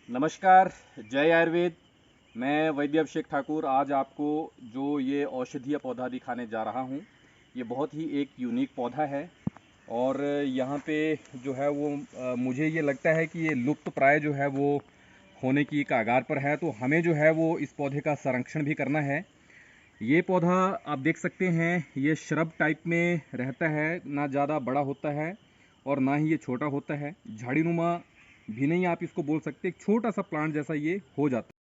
नमस्कार, जय आयुर्वेद। मैं वैद्य अभिषेक ठाकुर आज आपको जो ये औषधीय पौधा दिखाने जा रहा हूँ, ये बहुत ही एक यूनिक पौधा है। और यहाँ पे जो है वो मुझे ये लगता है कि ये लुप्त प्राय जो है वो होने की कगार पर है, तो हमें जो है वो इस पौधे का संरक्षण भी करना है। ये पौधा आप देख सकते हैं, ये श्रब टाइप में रहता है, ना ज़्यादा बड़ा होता है और ना ही ये छोटा होता है। झाड़ीनुमा भी नहीं आप इसको बोल सकते, एक छोटा सा प्लांट जैसा ये हो जाता है।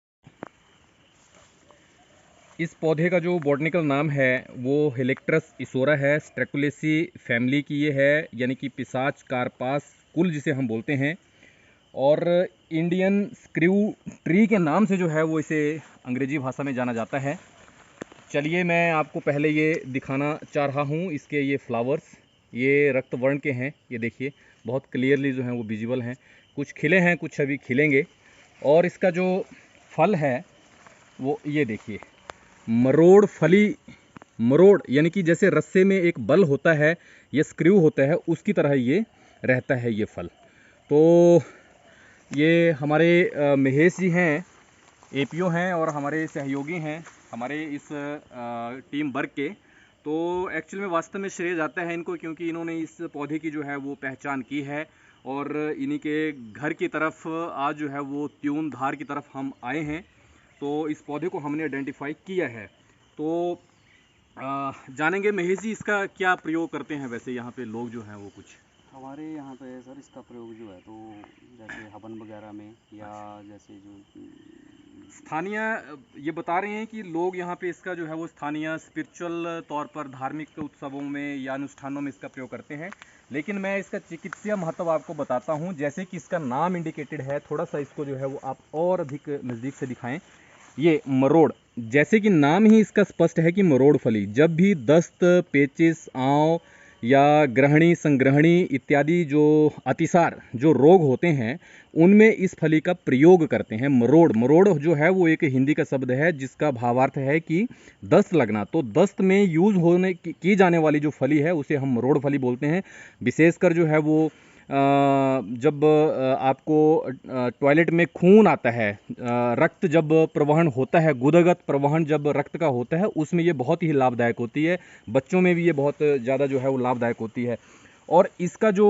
इस पौधे का जो बॉटनिकल नाम है वो हेलिक्ट्रस इसोरा है। स्ट्रेकुलेसी फैमिली की ये है, यानी कि पिसाच कारपास कुल जिसे हम बोलते हैं। और इंडियन स्क्रू ट्री के नाम से जो है वो इसे अंग्रेजी भाषा में जाना जाता है। चलिए मैं आपको पहले ये दिखाना चाह रहा हूँ। इसके ये फ्लावर्स ये रक्त वर्ण के हैं, ये देखिए बहुत क्लियरली जो हैं वो विजिबल हैं। कुछ खिले हैं, कुछ अभी खिलेंगे। और इसका जो फल है वो ये देखिए, मरोड़ फली। मरोड़ यानी कि जैसे रस्से में एक बल होता है, ये स्क्रू होता है, उसकी तरह ये रहता है ये फल। तो ये हमारे महेश जी हैं, एपीओ हैं और हमारे सहयोगी हैं हमारे इस टीम वर्क के। तो एक्चुअल में वास्तव में श्रेय जाता है इनको, क्योंकि इन्होंने इस पौधे की जो है वो पहचान की है। और इन्हीं के घर की तरफ आज जो है वो त्यून धार की तरफ हम आए हैं, तो इस पौधे को हमने आइडेंटिफाई किया है। तो जानेंगे महेश जी इसका क्या प्रयोग करते हैं वैसे यहाँ पे लोग जो हैं वो कुछ। हमारे यहाँ पे सर इसका प्रयोग जो है तो जैसे हवन वगैरह में या जैसे जो स्थानीय ये बता रहे हैं कि लोग यहाँ पे इसका जो है वो स्थानीय स्पिरिचुअल तौर पर धार्मिक उत्सवों में या अनुष्ठानों में इसका प्रयोग करते हैं। लेकिन मैं इसका चिकित्सीय महत्व आपको बताता हूँ। जैसे कि इसका नाम इंडिकेटेड है, थोड़ा सा इसको जो है वो आप और अधिक नज़दीक से दिखाएं। ये मरोड़, जैसे कि नाम ही इसका स्पष्ट है कि मरोड़ फली। जब भी दस्त, पेचिस, आंव या ग्रहणी, संग्रहणी इत्यादि जो अतिसार जो रोग होते हैं, उनमें इस फली का प्रयोग करते हैं। मरोड़, मरोड़ जो है वो एक हिंदी का शब्द है जिसका भावार्थ है कि दस्त लगना। तो दस्त में यूज होने की जाने वाली जो फली है उसे हम मरोड़ फली बोलते हैं। विशेषकर जो है वो जब आपको टॉयलेट में खून आता है, रक्त जब प्रवहन होता है, गुदगत प्रवहन जब रक्त का होता है, उसमें ये बहुत ही लाभदायक होती है। बच्चों में भी ये बहुत ज़्यादा जो है वो लाभदायक होती है। और इसका जो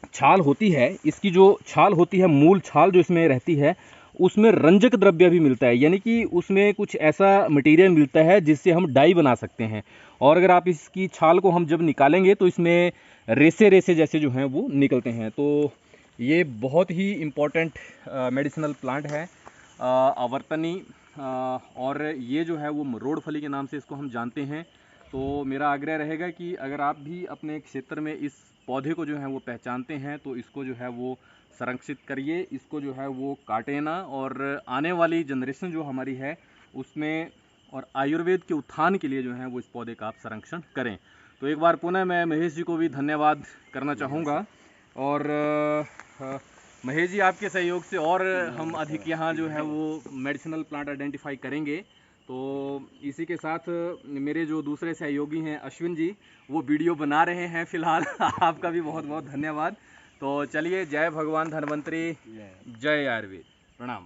छाल होती है, इसकी जो छाल होती है, मूल छाल जो इसमें रहती है, उसमें रंजक द्रव्य भी मिलता है, यानी कि उसमें कुछ ऐसा मटेरियल मिलता है जिससे हम डाई बना सकते हैं। और अगर आप इसकी छाल को हम जब निकालेंगे तो इसमें रेसे रेसे जैसे जो हैं वो निकलते हैं। तो ये बहुत ही इम्पोर्टेंट मेडिसिनल प्लांट है, आवर्तनी। और ये जो है वो मरोड़ फली के नाम से इसको हम जानते हैं। तो मेरा आग्रह रहेगा कि अगर आप भी अपने क्षेत्र में इस पौधे को जो है वो पहचानते हैं तो इसको जो है वो संरक्षित करिए, इसको जो है वो काटे ना। और आने वाली जनरेशन जो हमारी है उसमें और आयुर्वेद के उत्थान के लिए जो है वो इस पौधे का आप संरक्षण करें। तो एक बार पुनः मैं महेश जी को भी धन्यवाद करना चाहूँगा। और महेश जी आपके सहयोग से और हम अधिक यहाँ जो है वो मेडिसिनल प्लांट आइडेंटिफाई करेंगे। तो इसी के साथ मेरे जो दूसरे सहयोगी हैं अश्विन जी, वो वीडियो बना रहे हैं फिलहाल। आपका भी बहुत बहुत धन्यवाद। तो चलिए, जय भगवान धन्वंतरी, जय आयुर्वेद, प्रणाम।